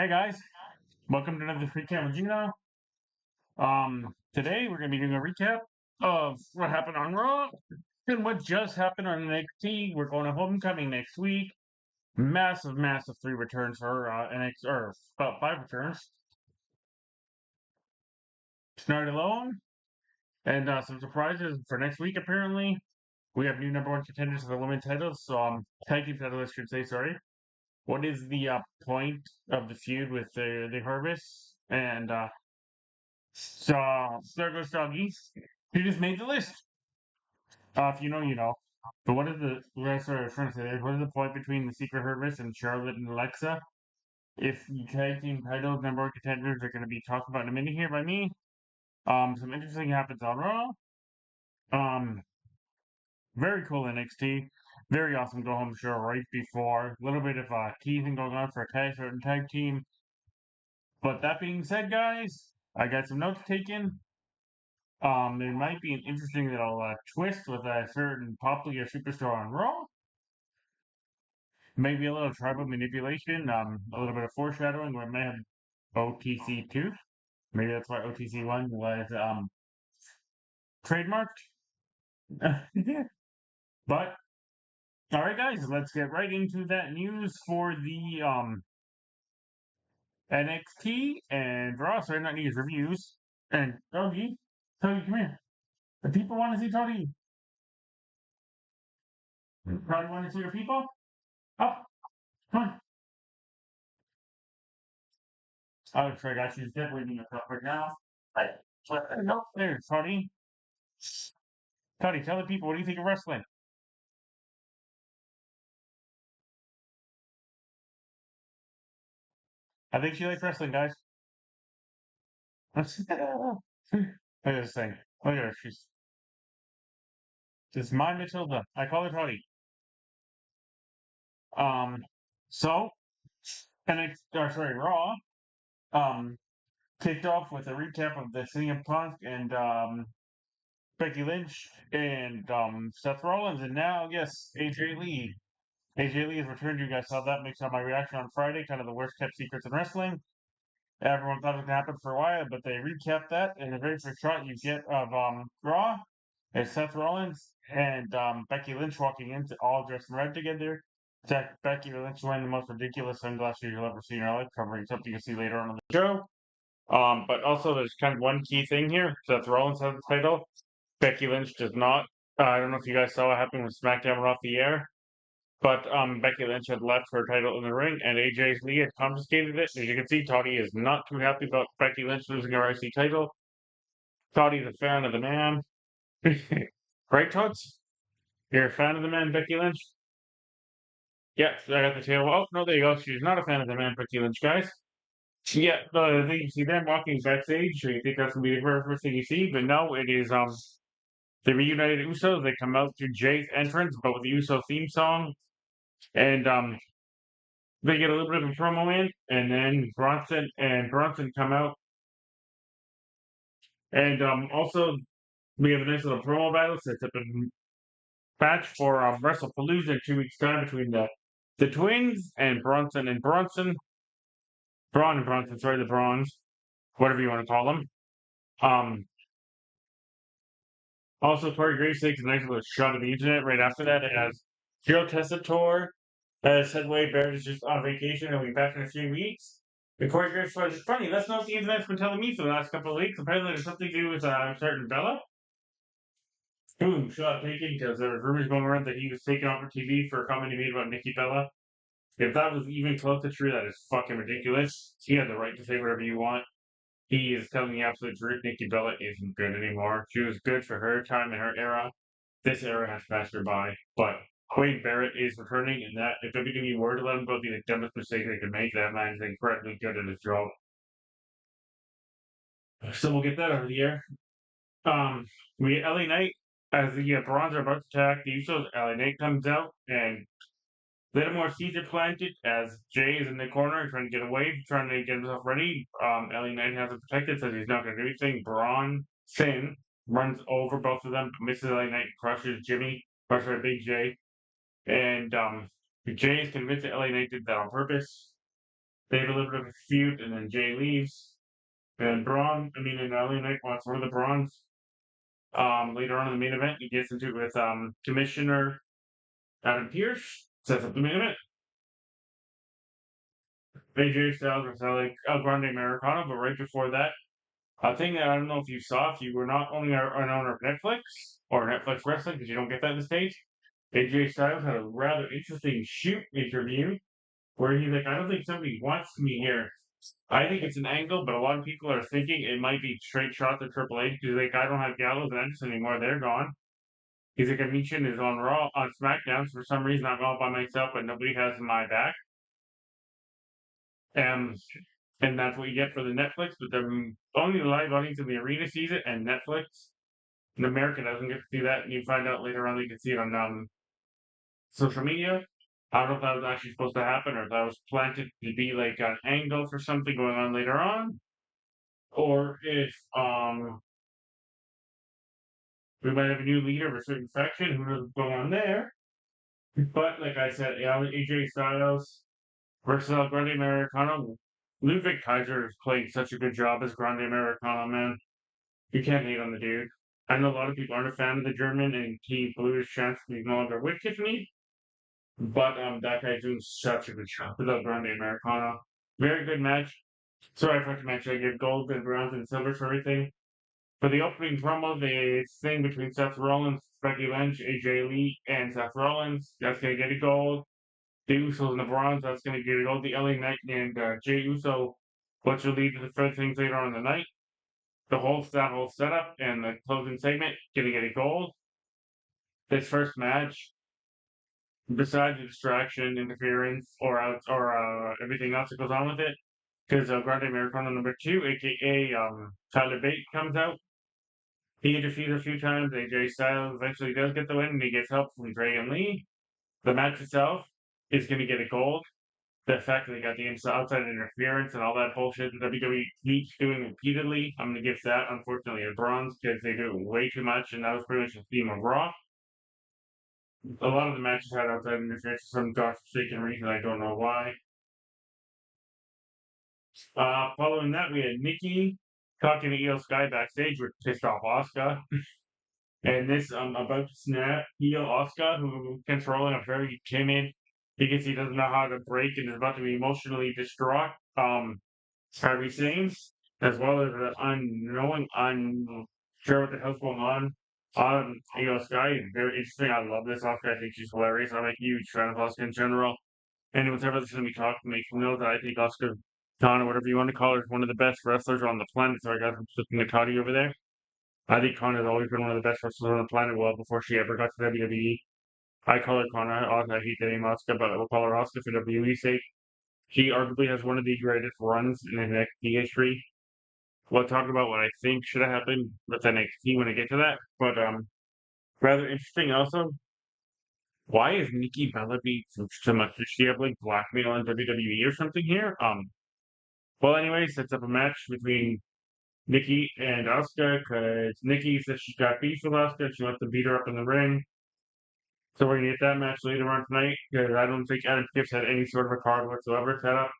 Hey guys, welcome to another free camera Gino. Today we're gonna be doing a recap of what happened on Raw and what just happened on NXT. We're going to Homecoming next week. Massive three returns for NXT, or about five returns. Tonight alone, and some surprises for next week. Apparently, we have new number one contenders for the women's titles. Tag team titles, I should say. Sorry. What is the point of the feud with the Harvest and So there goes Doggy. He just made the list. If you know, you know. But what is the that's what I was trying to say there. What is the point between the Secret Hermits and Charlotte and Alexa? If the tag team titles number one contenders are going to be talked about in a minute here by me. Some interesting happens on Raw. Um, very cool NXT. Very awesome go home show right before. A little bit of teasing going on for a certain tag team. But that being said, guys, I got some notes taken. There might be an interesting little twist with a certain popular superstar on Raw. Maybe a little tribal manipulation, a little bit of foreshadowing. We may have OTC 2. Maybe that's why OTC 1 was trademarked. But, alright, guys, let's get right into that news for the NXT and Raw. Sorry, not news, reviews. And Doggy, Tony, come here. The people want to see Tony. Probably want to see your people? Up, come on. Oh, sorry, guys, she's definitely being a right now. Right. No, there, Tony. Tony, tell the people, what do you think of wrestling? I think she likes wrestling, guys. Look at this thing. Look at her. She's my Matilda. I call her Tony. Um, so, sorry, Raw, um, kicked off with a recap of the CM Punk and, Becky Lynch and, Seth Rollins, and now, yes, AJ Lee. AJ Lee has returned. You guys saw that. Makes up my reaction on Friday. Kind of the worst kept secrets in wrestling. Everyone thought it was gonna happen for a while, but they recapped that. And the very first shot you get of Raw is Seth Rollins and Becky Lynch walking in, all dressed in red together. Becky Lynch wearing the most ridiculous sunglasses you'll ever see in your life, covering something you'll see later on in the show. But also there's kind of one key thing here. Seth Rollins has the title. Becky Lynch does not. I don't know if you guys saw what happened when SmackDown went off the air. But Becky Lynch had left her title in the ring, and AJ Lee had confiscated it. As you can see, Toddy is not too happy about Becky Lynch losing her IC title. Toddy's a fan of the man. Right, Tots? You're a fan of the man, Becky Lynch? Yes, I got the tail. Oh, no, there you go. She's not a fan of the man, Becky Lynch, guys. Yeah, no, you see them walking backstage, so you think that's gonna be the very first thing you see, but no, it is the reunited Usos. They come out to Jay's entrance, but with the Uso theme song, and they get a little bit of a promo in, and then Bronson come out, and also we have a nice little promo battle sets up a match for WrestlePalooza in 2 weeks' time between the twins and Braun and Bronson, sorry, the Bronze, whatever you want to call them. Um, Also, Corey Graves takes a nice little shot of the internet right after that. It has Joe Tessitore said Wade Barrett is just on vacation and will be back in a few weeks. The Corey Graves was funny. That's not what the internet's been telling me for the last couple of weeks. Apparently, there's something to do with certain Bella. Boom, shot taken because there were rumors going around that he was taken off of TV for a comment he made about Nikki Bella. If that was even close to true, that is fucking ridiculous. He had the right to say whatever you want. He is telling the absolute truth. Nikki Bella isn't good anymore. She was good for her time in her era. This era has passed her by. But Wade Barrett is returning, and that if WWE were to let him go, it'd be the dumbest mistake they could make. That man is incredibly good at his job. So we'll get that out of the air. We LA Knight as the Bronze are about to attack the Usos. LA Knight comes out and little more seeds are planted as Jay is in the corner trying to get away, trying to get himself ready. LA Knight has it protected, says he's not going to do anything. Bronson runs over both of them, misses LA Knight, crushes Jimmy, crushes Big J. And Jay is convinced that LA Knight did that on purpose. They have a little bit of a feud, and then Jay leaves. And and LA Knight wants one of the bronze. Later on in the main event, he gets into it with Commissioner Adam Pierce, sets up the main event. AJ Styles was like El Grande Americano, but right before that, a thing that I don't know if you saw, if you were not only an owner of Netflix or Netflix Wrestling, because you don't get that in the States, AJ Styles had a rather interesting shoot interview where he's like, I don't think somebody wants me here. I think it's an angle, but a lot of people are thinking it might be straight shot to Triple H. He's like, I don't have Gallows and Anderson anymore. They're gone. He's like, Michin is on Raw, on SmackDown. So for some reason, I'm all by myself, but nobody has my back. Um, and that's what you get for the Netflix. But the only live audience in the arena sees it, and Netflix in America doesn't get to see that. And you find out later on, they can see it on social media. I don't know if that was actually supposed to happen or if that was planted to be like an angle for something going on later on, or if we might have a new leader of a certain faction. Who knows what's going on there? But like I said, yeah, AJ Styles versus El Grande Americano. Ludwig Kaiser is playing such a good job as Grande Americano, man. You can't hate on the dude. I know a lot of people aren't a fan of the German, and he blew his chance to be no longer with Tiffany. But that guy's doing such a good job with El Grande Americano. Very good match. Sorry, I forgot to mention I give gold and bronze and silver for everything. For the opening promo, the thing between Seth Rollins, Becky Lynch, AJ Lee, and Seth Rollins, that's going to get a gold. The Usos and the Bronze, that's going to get a gold. The LA Knight and Jay Uso, which will lead to the first things later on in the night. That whole setup and the closing segment, going to get a gold. This first match, besides the distraction, interference, or everything else that goes on with it, because Grande Americano number 2, aka Tyler Bate, comes out. He interfered a few times. AJ Styles eventually does get the win, and he gets help from Dragon Lee. The match itself is going to get a gold. The fact that they got the outside interference and all that bullshit that WWE keeps doing repeatedly, I'm going to give that, unfortunately, a bronze because they do it way too much, and that was pretty much the theme of Raw. A lot of the matches had outside interference for some godforsaken reason. I don't know why. Following that, we had Nikki talking to Io Sky backstage, which pissed off Asuka. And this about to snap heel Asuka, who controlling a very timid because he doesn't know how to break and is about to be emotionally distraught. Harvey Sings, as well as the unknowing, unsure what the hell's going on. Io Sky is very interesting. I love this Asuka. I think she's hilarious. I'm a huge fan of Asuka in general. Anyone's ever listened to me talk makes me know that I think Asuka Khan, or whatever you want to call her, is one of the best wrestlers on the planet. Sorry, guys, I'm just looking at Toddy over there. I think Khan has always been one of the best wrestlers on the planet. Well, before she ever got to WWE, I call her Khan. I hate the name Asuka, but we'll call her Asuka for WWE's sake. She arguably has one of the greatest runs in NXT history. We'll talk about what I think should have happened with NXT when I get to that. But rather interesting also. Why is Nikki Bella being so much? Does she have like blackmail on WWE or something here? Well, anyway, sets up a match between Nikki and Asuka because Nikki says she's got beef with Asuka. She wants to beat her up in the ring. So we're gonna get that match later on tonight because I don't think Adam Pearce had any sort of a card whatsoever set up.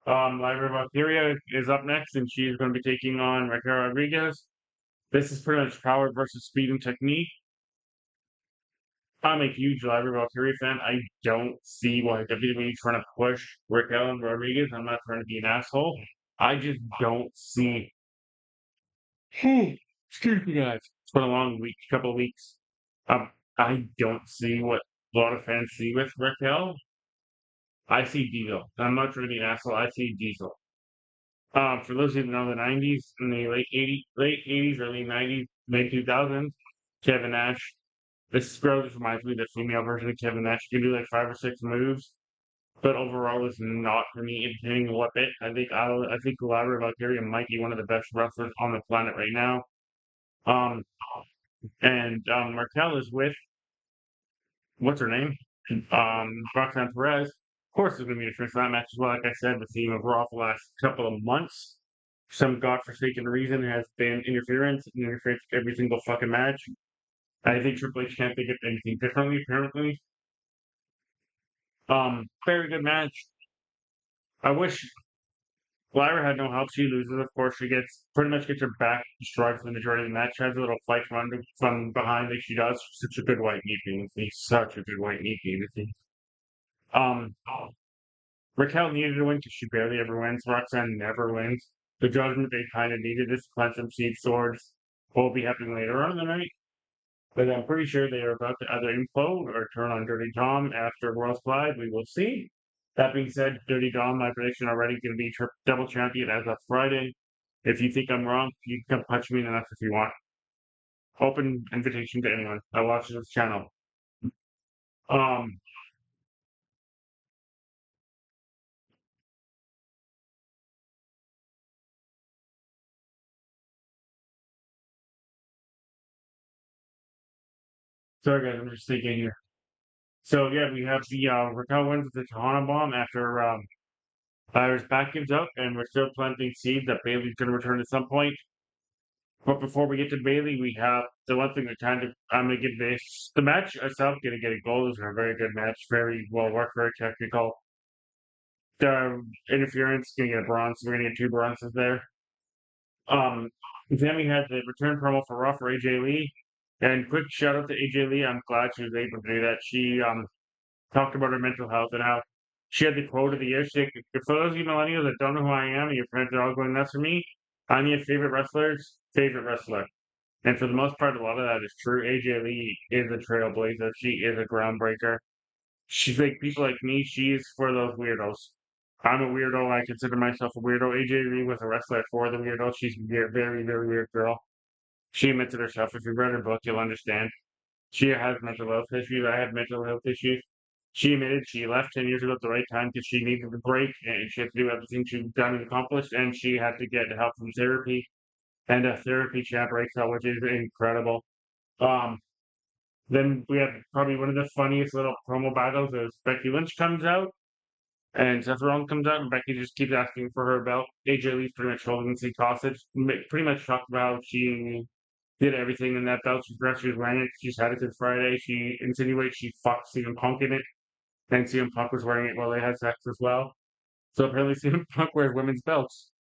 Lyra Valkyria is up next, and she's going to be taking on Raquel Rodriguez. This is pretty much power versus speed and technique. I'm a huge Lyra Valkyria fan. I don't see why WWE is trying to push Raquel and Rodriguez. I'm not trying to be an asshole. I just don't see. Hey, excuse me, guys. It's been a long week, couple of weeks. I don't see what a lot of fans see with Raquel. I see Diesel. I'm not trying to be an asshole. I see Diesel. For those who know the '90s, in the late '80s, early '90s, mid 2000s, Kevin Nash. This girl just reminds me of the female version of Kevin Nash. She can do like 5 or 6 moves, but overall, it's not for me entertaining a bit. I think Lyra Valkyria might be one of the best wrestlers on the planet right now. Um, and Markel is with what's her name? Roxanne Perez. Of course, there's going to be a difference in that match as well. Like I said, the theme of Raw for the last couple of months, some godforsaken reason, has been interference and interference every single fucking match. I think Triple H can't think of anything differently, apparently. Very good match. I wish Lyra had no help. She loses, of course. She gets pretty much gets her back destroyed for the majority of the match. Has a little fight from behind like she does. Such a good white meat Phoenix. Such a good white meat Phoenix. Um, Raquel needed to win because she barely ever wins. Roxanne never wins. The judgment they kind of needed this cleanse some seed swords will be happening later on in the night. But I'm pretty sure they are about to either implode or turn on Dirty Dom after World's Collide. We will see. That being said, Dirty Dom, my prediction already going to be double champion as of Friday. If you think I'm wrong, you can come punch me in the nuts if you want. Open invitation to anyone. I watch this channel. Um, sorry guys, I'm just thinking here. So yeah, we have the Raquel wins with the Tahana bomb after Iris back gives up, and we're still planting seeds that Bailey's going to return at some point. But before we get to Bailey, we have the one thing that kind of I'm gonna give this the match itself gonna get a goal. It was a very good match, very well worked, very technical. The interference gonna get a bronze. We're gonna get two bronzes there. Um, then we had the return promo for Raw for AJ Lee, and quick shout out to AJ Lee. I'm glad she was able to do that. She talked about her mental health and how she had the quote of the year. She, for those of you millennials that don't know who I am, and your friends are all going nuts for me, I'm your favorite wrestler's favorite wrestler. And for the most part, a lot of that is true. AJ Lee is a trailblazer. She is a groundbreaker. She's like people like me. She is for those weirdos. I'm a weirdo. I consider myself a weirdo. AJ Lee was a wrestler for the weirdo. She's a very, very weird girl. She admits it herself. If you read her book, you'll understand. She has mental health issues. I have mental health issues. She admitted she left 10 years ago at the right time because she needed a break and she had to do everything she'd done and accomplished. And she had to get help from therapy and a therapy chat right now, which is incredible. Um, then we have probably one of the funniest little promo battles is Becky Lynch comes out and Seth Rollins comes out and Becky just keeps asking for her belt. AJ Lee's pretty much holding the hostage. Pretty much talked about how she did everything in that belt. She forgot she was wearing it. She's had it since Friday. She insinuates she fucked CM Punk in it. And CM Punk was wearing it while they had sex as well. So apparently CM Punk wears women's belts.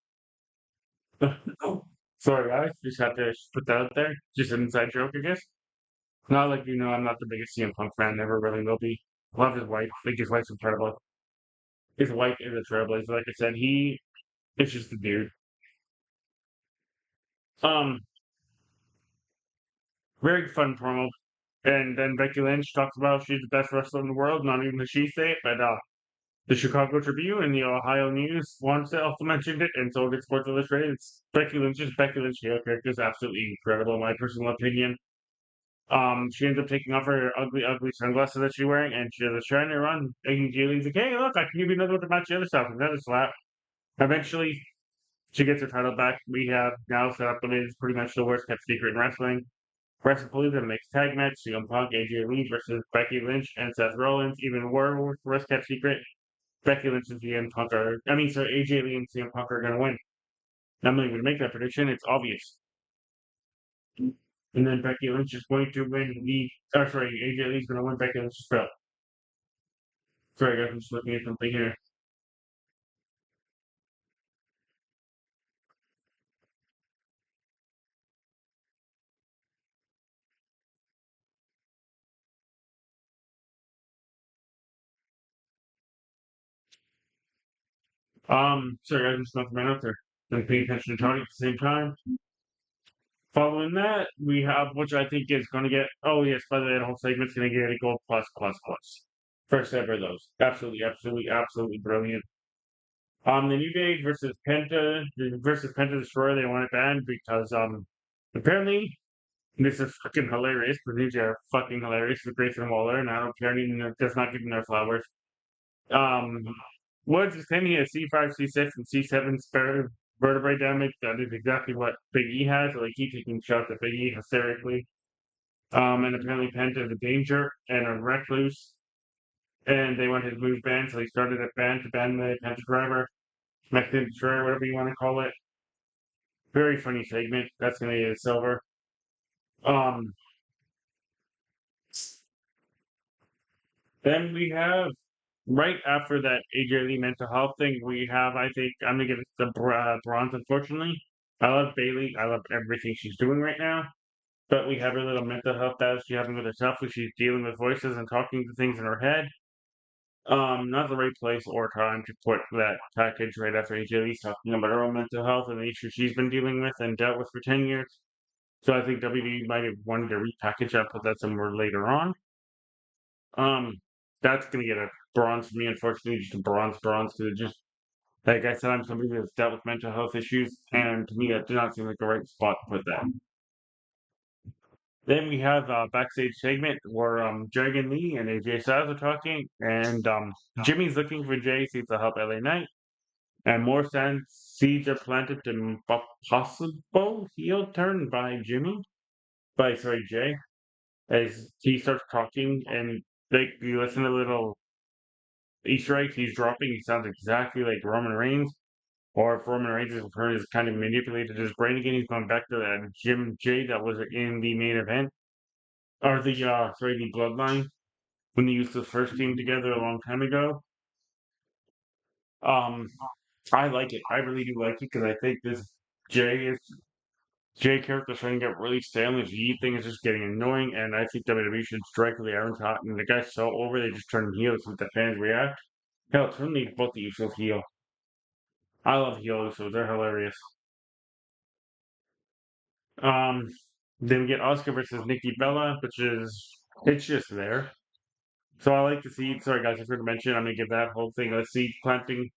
Sorry guys, just have to put that out there. Just an inside joke, I guess. Not like I'm not the biggest CM Punk fan, never really will be. Love his wife. I think his wife's incredible. His wife is a trailblazer. Like I said, he is just a dude. Um, very fun promo. And then Becky Lynch talks about she's the best wrestler in the world. Not even does she say it, but the Chicago Tribune and the Ohio News once also mentioned it, and so did Sports Illustrated. It's Becky Lynch's Becky Lynch heel character is absolutely incredible, in my personal opinion. She ends up taking off her ugly, ugly sunglasses that she's wearing, and she does a shiny run. And Julie's like, "Hey, look, I can give you another one to match the other stuff." Another slap. Eventually, she gets her title back. We have now set up the way it's pretty much the worst kept secret in wrestling. WrestlePalooza makes tag match: CM Punk, AJ Lee versus Becky Lynch and Seth Rollins. Even worse kept secret: Becky Lynch and CM Punk are. I mean, so AJ Lee and CM Punk are going to win. I'm not even going to make that prediction. It's obvious. And then Becky Lynch is going to win the. Oh, sorry, AJ Lee's going to win Becky Lynch's belt. Sorry, guys, I'm just looking at something here. Sorry, guys, I'm just looking my notes there. Then pay attention to Tony at the same time. Following that, we have which I think is going to get. Oh yes, by the way, the whole segment's going to get a gold plus plus plus. First ever of those. Absolutely, absolutely, absolutely brilliant. The New Day versus Penta Destroyer. They want it banned because apparently this is fucking hilarious. The New Day are fucking hilarious with Grayson Waller, and I don't care. Even does not give them their flowers. Um, Woods is claiming he has C5, C6, and C7 spare vertebrae damage. That is exactly what Big E has. So they keep taking shots at Big E hysterically. And apparently Penta is a danger and a recluse. And they want his move banned, so he started a ban to ban the Penta driver, Mexican destroyer, whatever you want to call it. Very funny segment. That's gonna get a silver. Um, then we have right after that AJ Lee mental health thing, we have, I think, I'm gonna give it the bronze, unfortunately. I love Bailey. I love everything she's doing right now. But we have her little mental health battle she's having with herself, where she's dealing with voices and talking to things in her head. Not the right place or time to put that package right after AJ Lee's talking about her own mental health and the issues she's been dealing with and dealt with for 10 years. So I think WWE might have wanted to repackage that, put that somewhere later on. Um, that's gonna get a bronze for me, unfortunately, just a bronze, because it just, like I said, I'm somebody that's dealt with mental health issues, and to me, that did not seem like the right spot to put that. Then we have a backstage segment where Dragon Lee and AJ Styles are talking, and Jimmy's looking for Jay, seems to help LA Knight, and more seeds are planted to possible heel turn by Jay, as he starts talking, and like you listen to little Easter eggs he's dropping, he sounds exactly like Roman Reigns. Or if Roman Reigns has kind of manipulated his brain again, he's gone back to that Jim J that was in the main event. Or the bloodline when they used the first team together a long time ago. Um I like it. I really do like it because I think this Jay is Jay character is starting to get really stale and this yeet thing is just getting annoying and I think WWE should strike with the iron hot and the guy's so over they just turn him heel to see the fans react. Hell, turn the both the Usos heel. I love heel Usos, they're hilarious. Um then we get Oscar versus Nikki Bella, which is it's just there. So I like to see. Sorry guys, I forgot to mention. I'm gonna give that whole thing a seed planting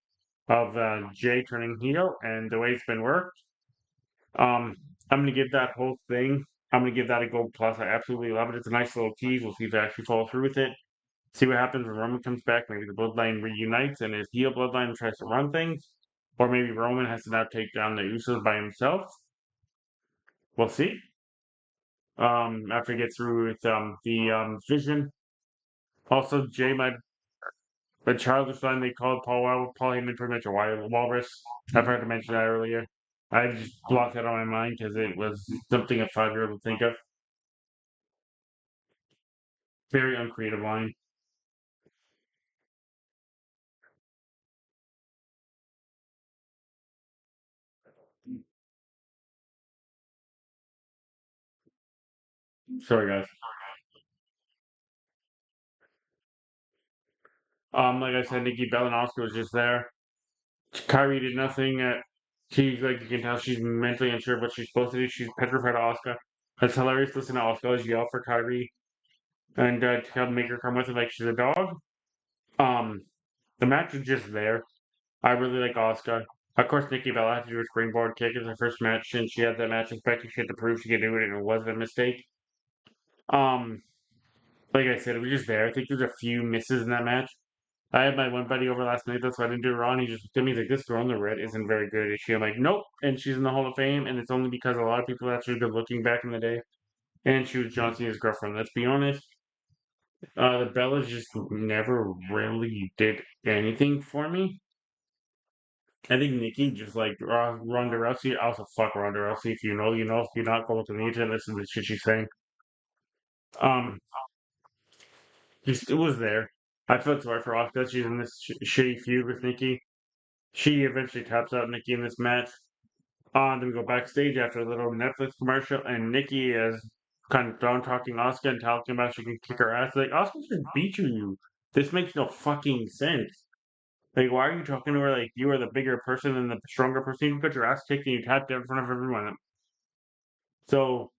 of Jay turning heel and the way it's been worked. Um, I'm gonna give that whole thing. I'm gonna give that a gold plus. I absolutely love it. It's a nice little tease. We'll see if they actually follow through with it. See what happens when Roman comes back. Maybe the bloodline reunites and his heel bloodline tries to run things, or maybe Roman has to now take down the Usos by himself. We'll see. After he gets through with the Vision. Also, Jay might the childish line they called Paul Heyman pretty much a walrus. I've heard to mention that earlier. I just blocked that on my mind because it was something a 5-year-old would think of. Very uncreative line. Sorry, guys. Like I said, Nikki Bella and Oscar was just there. Kyrie did nothing. She's like you can tell she's mentally unsure of what she's supposed to do. She's petrified of Oscar. It's hilarious. Listen to Oscar yell for Kyrie and to help make her come with her like she's a dog. Um, the match was just there. I really like Asuka. Of course, Nikki Bella had to do a springboard kick in her first match since she had that match with Becky. She had to prove she could do it, and it wasn't a mistake. Um, like I said, it was just there. I think there's a few misses in that match. I had my one buddy over last night, that's why I didn't do it raw. And he just looked at me he's like, "This girl in the red isn't very good, is she?" I'm like, "Nope." And she's in the Hall of Fame, and it's only because a lot of people actually good looking back in the day. And she was John Cena's girlfriend. Let's be honest. The Bellas just never really did anything for me. I think Nikki just like Ronda Rousey. Also, fuck Ronda Rousey. If you know, you know. If you not, go look on the internet. Listen to the shit she's saying. Um, just it was there. I felt sorry for Asuka. She's in this shitty feud with Nikki. She eventually taps out Nikki in this match. Then we go backstage after a little Netflix commercial, and Nikki is kind of down talking Asuka and talking about she can kick her ass. Like Asuka just beat you. This makes no fucking sense. Like, why are you talking to her like you are the bigger person and the stronger person? You got your ass kicked and you tapped out in front of everyone. So,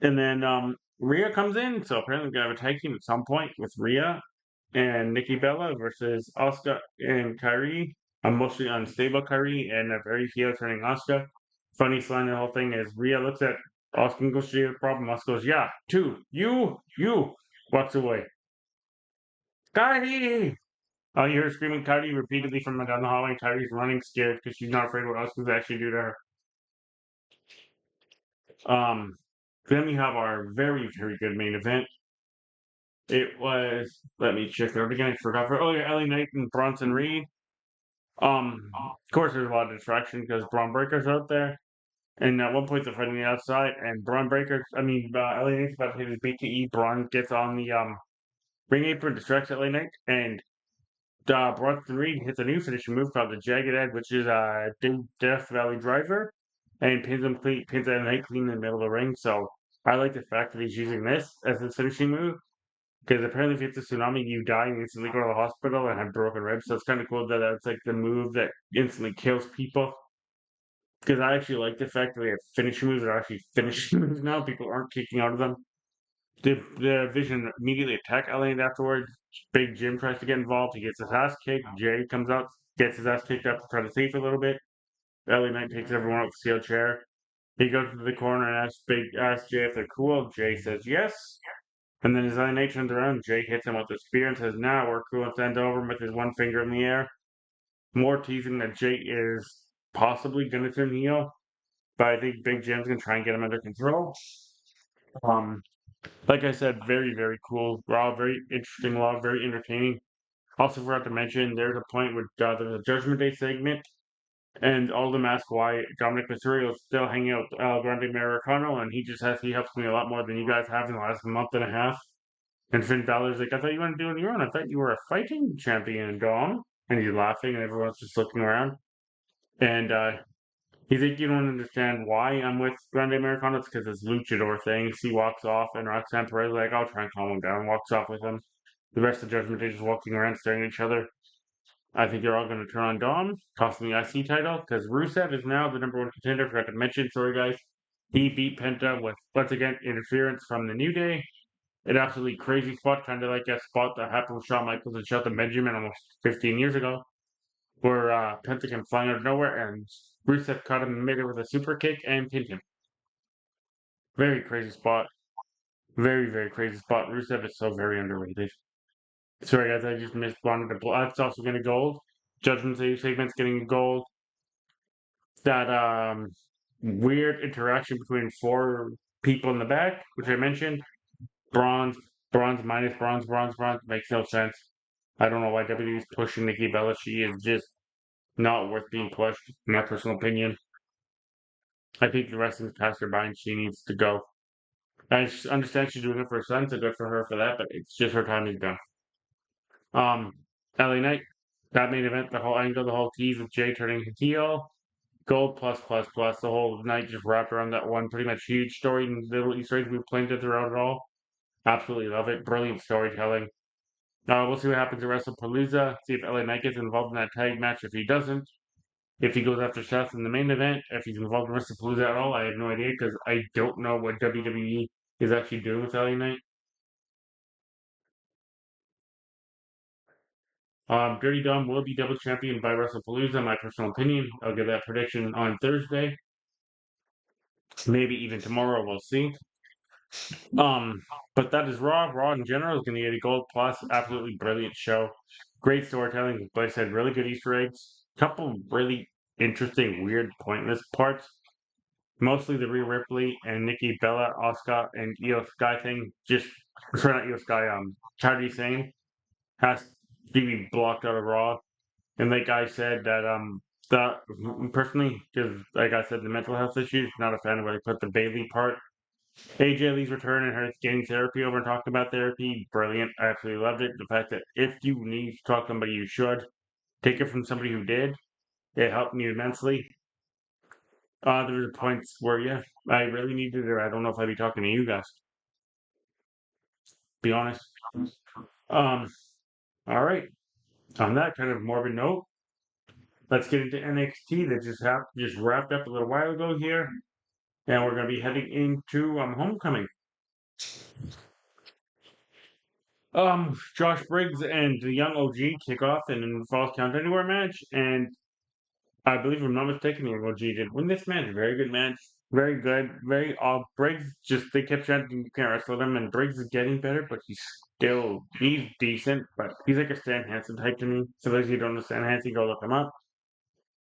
and then Rhea comes in. So apparently, we're gonna have a tag team at some point with Rhea and Nikki Bella versus Asuka and Kyrie. A mostly unstable Kyrie and a very heel turning Asuka. Funniest line of the whole thing is Rhea looks at Asuka and goes, "Do you have a problem?" Asuka goes, "Yeah, two. You." Walks away. Kyrie! You hear her screaming Kyrie repeatedly from down the hallway. Kyrie's running scared because she's not afraid what Asuka's actually do to her. Um, then we have our very, very good main event. It was, let me check there again. I forgot for, oh yeah, LA Knight and Bronson Reed. Of course, there's a lot of distraction because Braun Breaker's out there. And at one point, they're fighting the outside, and LA Knight's about to hit his BTE. Braun gets on the ring apron, distracts LA Knight, and Brock Reed hits a new finishing move called the Jagged Edge, which is a Death Valley Driver, and pins that night clean in the middle of the ring. So I like the fact that he's using this as his finishing move because apparently if it's a tsunami, you die and instantly go to the hospital and have broken ribs. So it's kind of cool that that's like the move that instantly kills people. Because I actually like the fact that we have finishing moves that are actually finishing moves now. People aren't kicking out of them. The Vision immediately attack Elliot afterwards. Big Jim tries to get involved. He gets his ass kicked. Jay comes out, gets his ass kicked up to try to save a little bit. LA Knight takes everyone out the steel chair. He goes to the corner and asks Jay if they're cool. Jay says yes. And then as LA Knight turns around, Jay hits him with the spear and says, "Now we're cool," and sends over him with his one finger in the air. More teasing that Jay is possibly going to turn heel, but I think Big Jim's going to try and get him under control. Um, like I said, very, very cool. Raw, very interesting raw, very entertaining. Also forgot to mention, there's a point where there's a Judgment Day segment, and all of them ask why Dominic Mysterio is still hanging out with Grande Americano, and he helps me a lot more than you guys have in the last month and a half. And Finn Balor's like, "I thought you wanted to do it on your own. I thought you were a fighting champion, Dom." And he's laughing, and everyone's just looking around. And he's like, "You don't understand why I'm with Grande Americano. It's because it's luchador thing." He walks off, and Roxanne Perez is like, "I'll try and calm him down." Walks off with him. The rest of the Judgment Day just walking around staring at each other. I think they're all going to turn on Dom, cost him the IC title, because Rusev is now the number one contender. Forgot to mention, sorry guys. He beat Penta with, once again, interference from the New Day. An absolutely crazy spot, kind of like a spot that happened with Shawn Michaels and Shelton Benjamin almost 15 years ago, where Penta came flying out of nowhere and Rusev caught him in midair with a super kick and pinned him. Very crazy spot. Very, very crazy spot. Rusev is so very underrated. Sorry guys, I just missed one of the that's also getting gold. Judgment Day segment's getting gold. That weird interaction between four people in the back, which I mentioned. Bronze, bronze minus bronze, bronze, bronze makes no sense. I don't know why WWE is pushing Nikki Bella. She is just not worth being pushed, in my personal opinion. I think the wrestling's passed her by and she needs to go. I understand she's doing it for her son, so good for her for that, but it's just her time is done. Um, LA Knight, that main event, the whole angle, the whole tease with Jay turning heel, gold plus plus plus. The whole night just wrapped around that one pretty much huge story and little Easter eggs we planted throughout it all. Absolutely love it. Brilliant storytelling. We'll see what happens at WrestlePalooza. See if LA Knight gets involved in that tag match. If he doesn't, if he goes after Seth in the main event, if he's involved in WrestlePalooza at all, I have no idea because I don't know what WWE is actually doing with LA Knight. Dirty Dom will be double champion by WrestlePalooza, my personal opinion. I'll give that prediction on Thursday. Maybe even tomorrow, we'll see. Um, but that is Raw. Raw in general is going to get a gold plus. Absolutely brilliant show. Great storytelling. Like I said, really good Easter eggs. Couple really interesting, weird, pointless parts. Mostly the Rhea Ripley and Nikki Bella, Asuka, and Io Sky thing. Just sorry, not Io Sky. Charity Sane has to be blocked out of Raw. And like I said, that personally, because like I said, the mental health issues. Not a fan of where they put the Bailey part. AJ Lee's return and her getting therapy over and talking about therapy, brilliant. I absolutely loved it. The fact that if you need to talk to somebody, you should take it from somebody who did. It helped me immensely. There were points where, yeah, I really needed it. I don't know if I'd be talking to you guys. Be honest. Um, all right. On that kind of morbid note, let's get into NXT that just wrapped up a little while ago here, and we're going to be heading into Homecoming. Josh Briggs and the young OG kick off in a Falls Count Anywhere match, and I believe, if I'm not mistaken, the young OG did win this match. Very good match. Very good. Very Briggs just they kept chanting you can't wrestle him, and Briggs is getting better, but he's decent, but he's like a Stan Hansen type to me. So those of you who don't know Stan Hansen, go look him up.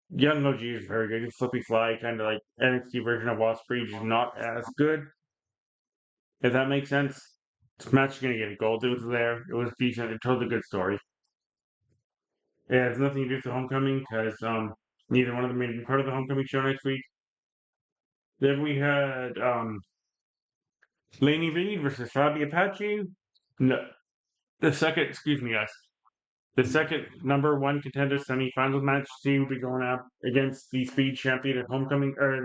Young OG is very good. He's flippy fly, kind of like NXT version of Ospreay, just not as good. If that makes sense. This match is gonna get a gold. It was there. It was decent. It told a good story. It has nothing to do with the homecoming because neither one of them made be part of the homecoming show next week. Then we had Laney Reed versus Fabi Apache. No, the second, excuse me, guys. The second number one contender semifinals match seemed to be going up against the Speed champion at Homecoming or at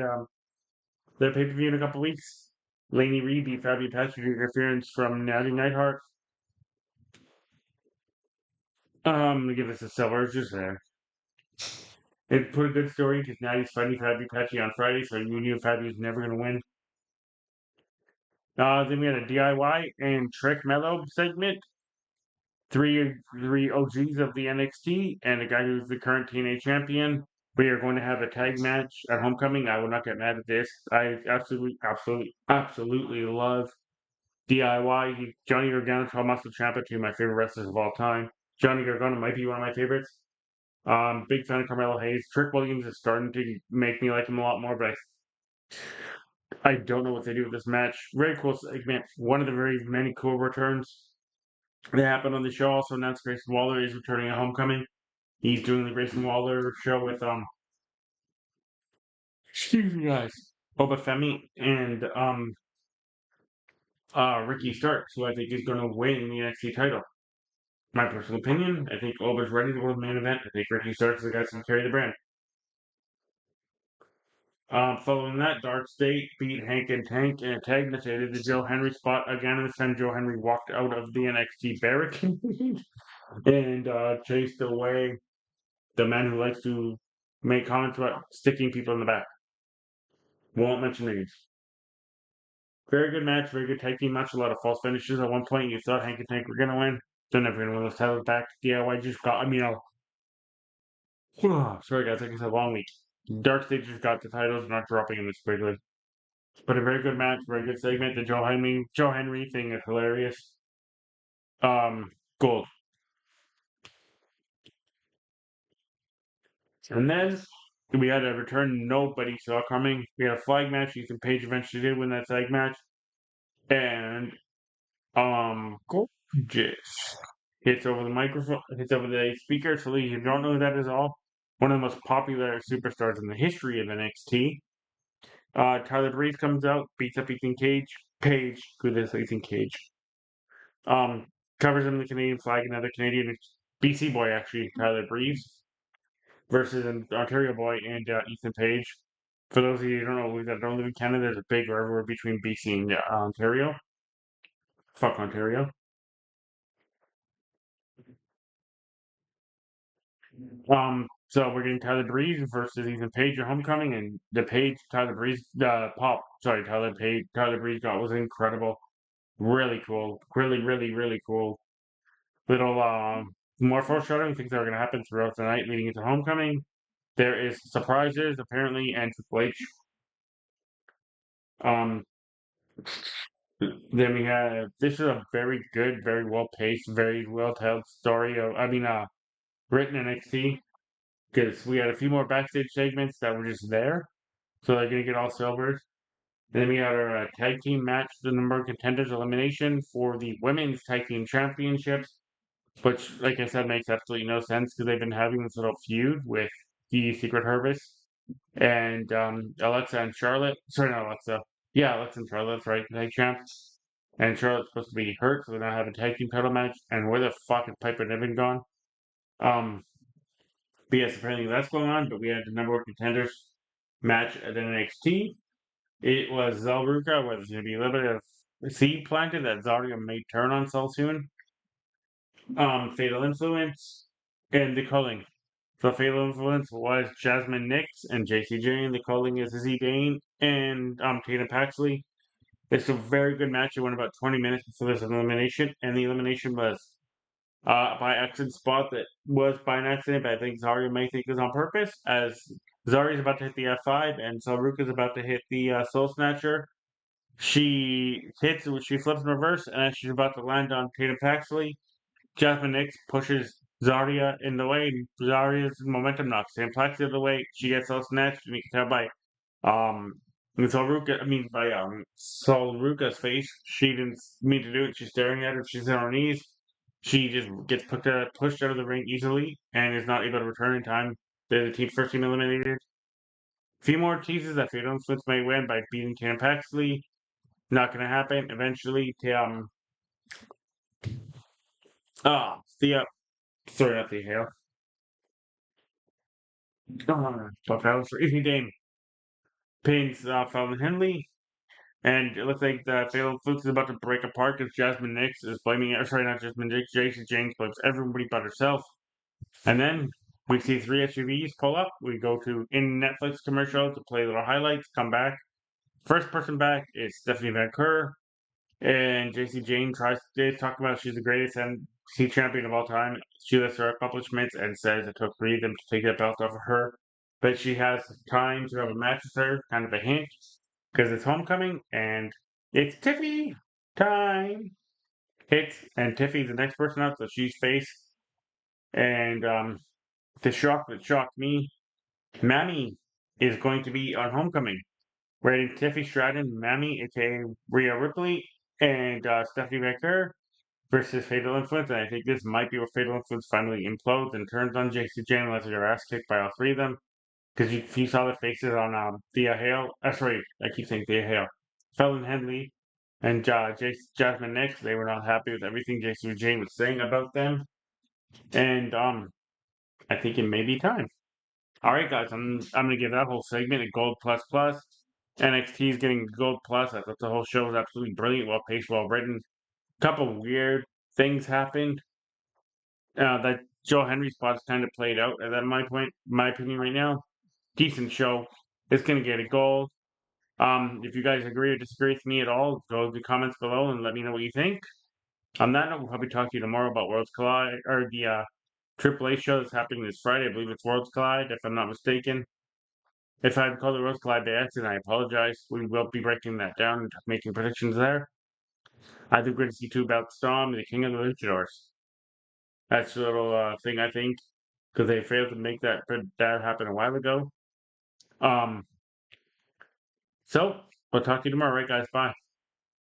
the pay per view in a couple weeks. Laney Reed beat Fabi Patch due to interference from Natty Neidhart. Give us a silver. It's just there. It put a good story because Natty's fighting Fabi Patchy on Friday, so you knew Fabi was never going to win. Then we had a DIY and Trick Mello segment. Three OGs of the NXT and a guy who's the current TNA champion. We are going to have a tag match at Homecoming. I will not get mad at this. I absolutely love DIY. Johnny Gargano, Tommaso Ciampa, two of my favorite wrestlers of all time. Johnny Gargano might be one of my favorites. Big fan of Carmelo Hayes. Trick Williams is starting to make me like him a lot more, but I don't know what they do with this match. Very cool segment. One of the very many cool returns that happened on the show. Also announced Grayson Waller is returning at Homecoming. He's doing the Grayson Waller show with excuse me guys, Boba Femi and Ricky Starks, who I think is going to win the NXT title. My personal opinion, I think Boba's ready to go to the main event. I think Ricky Starks is the guy who's going to carry the brand. Following that, Dark State beat Hank and Tank in a tag match. They did the Joe Henry spot again. This time, Joe Henry walked out of the NXT barricade and chased away the man who likes to make comments about sticking people in the back. Won't mention names. Very good match, very good tag team match. A lot of false finishes. At one point, you thought Hank and Tank were going to win. They're never going to win those titles back. DIY just got, sorry guys, I guess a long week. Dark State just got the titles, not dropping them this quickly. But a very good match, very good segment. The Joe Henry thing is hilarious. Gold. And then we had a return nobody saw coming. We had a flag match. Ethan Page eventually did win that flag match. And gorgeous hits over the microphone, hits over the speaker. So you don't know who that is all. One of the most popular superstars in the history of NXT. Tyler Breeze comes out, beats up Ethan Page, who is Ethan Cage. Covers him in the Canadian flag, another Canadian BC boy actually, Tyler Breeze, versus an Ontario boy and Ethan Page. For those of you who don't live in Canada, there's a big rivalry between BC and Ontario. Fuck Ontario. So we're getting Tyler Breeze versus Ethan Page at Homecoming, and the Tyler Breeze, Tyler Breeze got was incredible, really cool, really cool. Little more foreshadowing things that are going to happen throughout the night leading into Homecoming. There is surprises apparently, and Triple H. Um, then we have this is a very good, very well paced, very well told story of written NXT because we had a few more backstage segments that were just there. So they're going to get all silvers. And then we had our tag team match, the number of contenders elimination for the women's tag team championships, which, like I said, makes absolutely no sense because they've been having this little feud with the Secret Harvest and Alexa and Charlotte. Sorry, not Alexa. Yeah, Alexa and Charlotte, that's right, tag champs. And Charlotte's supposed to be hurt, so they're now having a tag team title match. And where the fuck is Piper Niven gone? But yes, apparently that's going on. But we had the number of contenders match at NXT. It was Zelruka, where there's going to be a little bit of seed planted that Zarya may turn on Cell soon. Fatal Influence and the culling. So Fatal Influence was Jasmine Nix and JCJ, and the culling is Izzy Dane and Tatum Paxley. It's a very good match. It went about 20 minutes before there's an elimination, and the elimination was by accident spot that was by an accident, but I think Zarya may think is on purpose, as Zarya's about to hit the F5 and Zelruka's about to hit the Soul Snatcher. She flips in reverse, and as she's about to land on Tatum Paxley, Jasmine Nix pushes Zarya in the way, and Zarya's momentum knocks Tatum Paxley out of the way. She gets Soul Snatched, and you can tell by um Solruka's face. She didn't mean to do it. She's staring at her. She's on her knees. She just gets pushed out of the ring easily and is not able to return in time. The team first team eliminated. A few more teases that Fatal Influence may win by beating Tatum Paxley. Not going to happen. Eventually, Thea Sorry, not the hail. But that was for Easy Dame. Pins Fallon Henley. And it looks like the Fatal Flutes is about to break apart because Jasmine Nix is blaming it. Sorry, not Jasmine Nix. Jason James blames everybody but herself. And then we see three SUVs pull up. We go to in Netflix commercial to play little highlights, come back. First person back is Stephanie Van Kerr. And JC Jane tries to talk about she's the greatest NXT champion of all time. She lists her accomplishments and says it took three of them to take that belt off of her. But she has time to have a match with her, kind of a hint, because it's homecoming and it's Tiffy time. Hits and Tiffy's the next person up, so she's face. And the shock that shocked me, Mammy is going to be on homecoming. Rating Tiffy Stratton, Mammy, aka Rhea Ripley, and Stephanie Baker versus Fatal Influence. And I think this might be where Fatal Influence finally implodes and turns on JC Jane unless they get their ass kicked by all three of them. Because you saw the faces on Thea Hale. Sorry, I keep saying Thea Hale. Felon Henley and Jasmine Nix. They were not happy with everything JC Jane was saying about them. And I think it may be time. All right, guys, I'm gonna give that whole segment a gold plus plus. NXT is getting gold plus. I thought the whole show was absolutely brilliant, well paced, well written. Couple weird things happened. That Joe Henry spot's kind of played out. At my opinion, right now, decent show. It's gonna get a gold. If you guys agree or disagree with me at all, go to the comments below and let me know what you think. On that note, we'll probably talk to you tomorrow about Worlds Collide or the Triple A show that's happening this Friday. I believe it's Worlds Collide, if I'm not mistaken. If I've called it Worlds Collide by accident, I apologize. We will be breaking that down and making predictions there. I think we're going to see two about Storm, the King of the Luchadors. That's a little thing I think because they failed to make that happen a while ago. Um, so we'll talk to you tomorrow, right, guys? Bye.